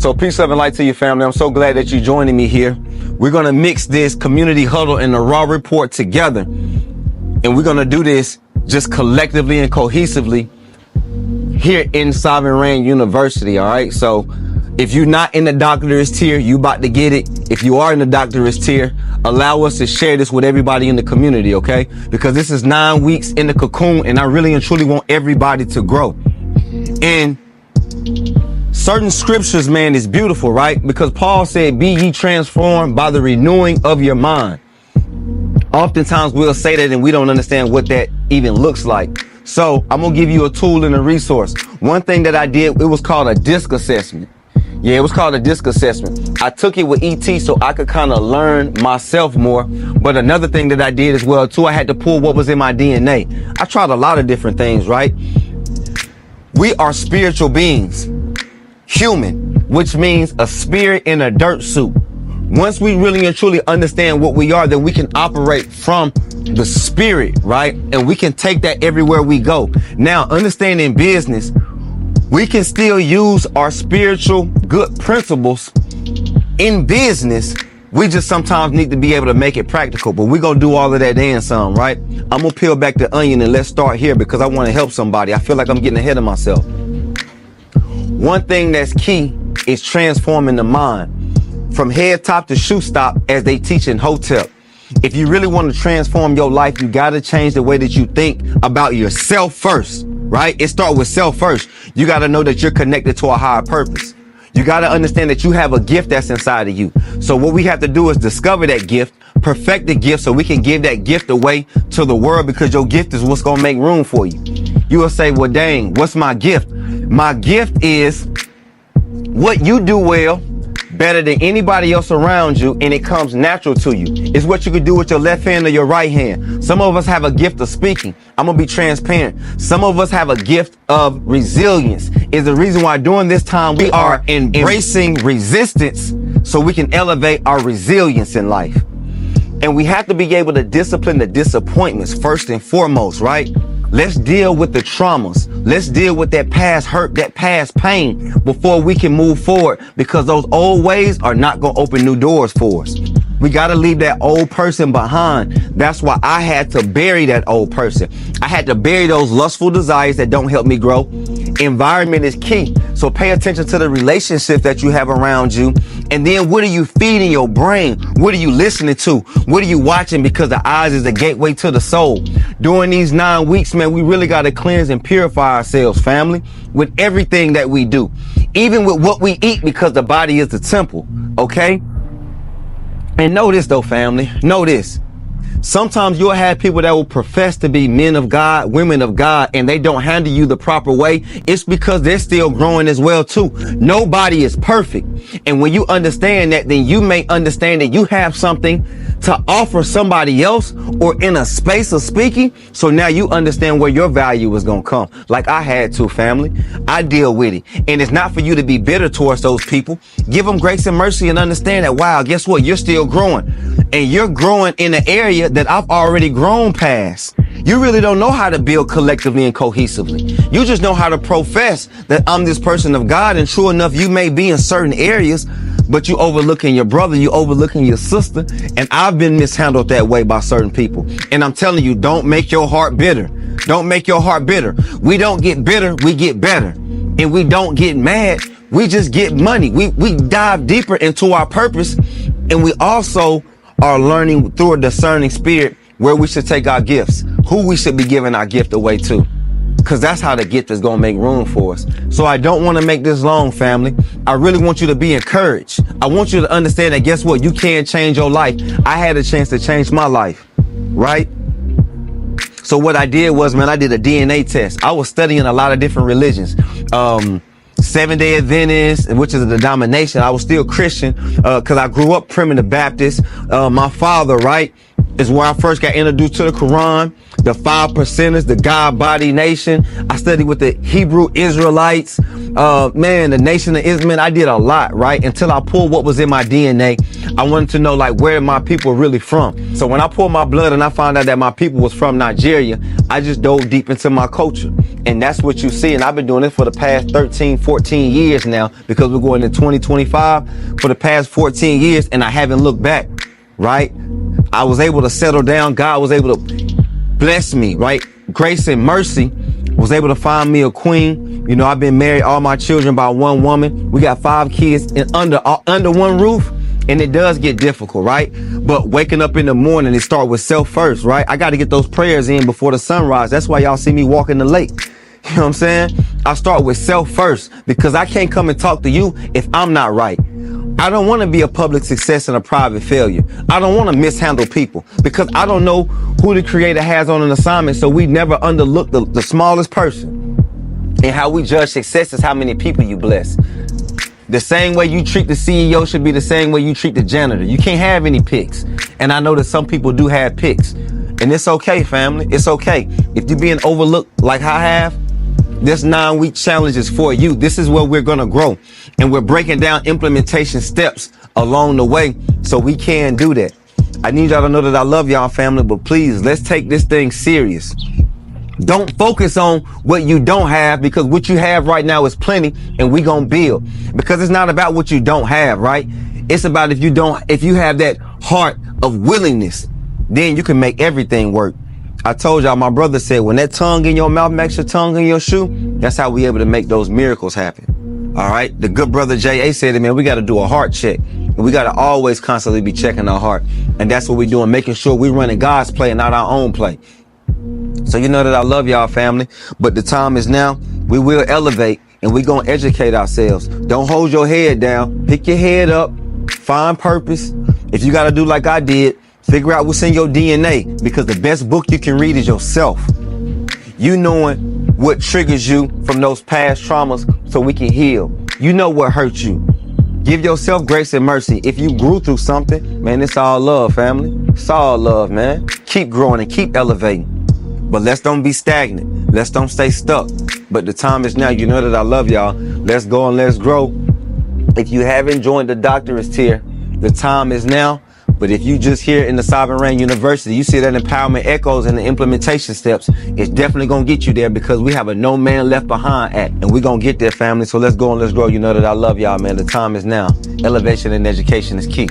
So peace, love, and light to your family. I'm so glad that you're joining me here. We're going to mix this community huddle and the raw report together. And we're going to do this just collectively and cohesively here in Sovereign Reign University. All right. So if you're not in the doctorate tier, you about to get it. If you are in the doctorate tier, allow us to share this with everybody in the community. OK, because this is 9 weeks in the cocoon, and I really and truly want everybody to grow. And certain scriptures, man, is beautiful, right? Because Paul said, be ye transformed by the renewing of your mind. Oftentimes we'll say that and we don't understand what that even looks like. So I'm going to give you a tool and a resource. One thing that I did, it was called a DISC assessment. Yeah, it was called a DISC assessment. I took it with ET so I could kind of learn myself more. But another thing that I did as well, too, I had to pull what was in my DNA. I tried a lot of different things, right? We are spiritual beings. Human, which means a spirit in a dirt suit. Once we really and truly understand what we are, then we can operate from the spirit, right? And we can take that everywhere we go. Now, understanding business, we can still use our spiritual good principles in business. We just sometimes need to be able to make it practical, but we're going to do all of that and some, right? I'm going to peel back the onion and let's start here because I want to help somebody. I feel like I'm getting ahead of myself. One thing that's key is transforming the mind from head top to shoe stop, as they teach in Hotel. If you really want to transform your life, you got to change the way that you think about yourself first, right? It starts with self first. You got to know that you're connected to a higher purpose. You got to understand that you have a gift that's inside of you. So what we have to do is discover that gift, perfect the gift so we can give that gift away to the world, because your gift is what's going to make room for you. You will say, well, dang, what's my gift? My gift is what you do well, better than anybody else around you, and it comes natural to you. It's what you can do with your left hand or your right hand. Some of us have a gift of speaking. I'm going to be transparent. Some of us have a gift of resilience. Is the reason why during this time we are embracing resistance so we can elevate our resilience in life. And we have to be able to discipline the disappointments first and foremost, right? Let's deal with the traumas. Let's deal with that past hurt, that past pain before we can move forward, because those old ways are not going to open new doors for us. We got to leave that old person behind. That's why I had to bury that old person. I had to bury those lustful desires that don't help me grow. Environment is key. So pay attention to the relationships that you have around you. And then what are you feeding your brain? What are you listening to? What are you watching? Because the eyes is the gateway to the soul. During these 9 weeks, man, we really got to cleanse and purify ourselves, family, with everything that we do, even with what we eat, because the body is the temple. Okay. And know this though, family, know this. Sometimes you'll have people that will profess to be men of God, women of God, and they don't handle you the proper way. It's because they're still growing as well too. Nobody is perfect. And when you understand that, then you may understand that you have something to offer somebody else, or in a space of speaking. So now you understand where your value is going to come. Like I had to, family. I deal with it. And it's not for you to be bitter towards those people. Give them grace and mercy and understand that, wow, guess what? You're still growing, and you're growing in an area that I've already grown past. You really don't know how to build collectively and cohesively. You just know how to profess that I'm this person of God. And true enough, you may be in certain areas, but you overlooking your brother, you overlooking your sister. And I've been mishandled that way by certain people. And I'm telling you, don't make your heart bitter. Don't make your heart bitter. We don't get bitter, we get better. And we don't get mad, we just get money. We dive deeper into our purpose. And we also are learning through a discerning spirit where we should take our gifts, who we should be giving our gift away to, because that's how the gift is going to make room for us. So I don't want to make this long, family. I really want you to be encouraged. I want you to understand that, guess what? You can change your life. I had a chance to change my life, right? So what I did was, man, I did a DNA test. I was studying a lot of different religions. 7-Day Adventist, which is a denomination. I was still Christian, cause I grew up primitive Baptist. My father, right? is where I first got introduced to the Quran, the 5%ers, the God Body Nation. I studied with the Hebrew Israelites, the Nation of Islam. I did a lot, right? Until I pulled what was in my DNA. I wanted to know like where my people really from. So when I pulled my blood and I found out that my people was from Nigeria, I just dove deep into my culture. And that's what you see. And I've been doing it for the past 13, 14 years now, because we're going to 2025 for the past 14 years. And I haven't looked back, right? I was able to settle down. God was able to bless me, right? Grace and mercy was able to find me a queen. You know, I've been married, all my children by one woman. We got 5 kids and under one roof. And it does get difficult, right? But waking up in the morning, it start with self first, right? I got to get those prayers in before the sunrise. That's why y'all see me walking the lake. You know what I'm saying? I start with self first, because I can't come and talk to you if I'm not right. I don't want to be a public success and a private failure. I don't want to mishandle people, because I don't know who the creator has on an assignment. So we never underlook the smallest person. And how we judge success is how many people you bless. The same way you treat the CEO should be the same way you treat the janitor. You can't have any picks. And I know that some people do have picks. And it's okay, family. It's okay. If you're being overlooked like I have, this 9-week challenge is for you. This is where we're going to grow. And we're breaking down implementation steps along the way so we can do that. I need y'all to know that I love y'all, family, but please, let's take this thing serious. Don't focus on what you don't have, because what you have right now is plenty, and we gonna build. Because it's not about what you don't have, right? It's about if you have that heart of willingness, then you can make everything work. I told y'all, my brother said, when that tongue in your mouth makes your tongue in your shoe, that's how we able to make those miracles happen. All right. The good brother J.A. said, man, we got to do a heart check. And we got to always constantly be checking our heart. And that's what we're doing, making sure we're running God's play and not our own play. So you know that I love y'all, family, but the time is now. We will elevate, and we're going to educate ourselves. Don't hold your head down. Pick your head up. Find purpose. If you got to do like I did, figure out what's in your DNA, because the best book you can read is yourself. You knowing what triggers you from those past traumas so we can heal. You know what hurts you. Give yourself grace and mercy. If you grew through something, man, it's all love, family. It's all love, man. Keep growing and keep elevating. But let's don't be stagnant. Let's don't stay stuck. But the time is now. You know that I love y'all. Let's go and let's grow. If you haven't joined the doctorate tier, the time is now. But if you just here in the Sovereign Reign University, you see that empowerment echoes and the implementation steps, it's definitely going to get you there, because we have a no man left behind act, and we're going to get there, family. So let's go and let's grow. You know that I love y'all, man. The time is now. Elevation and education is key.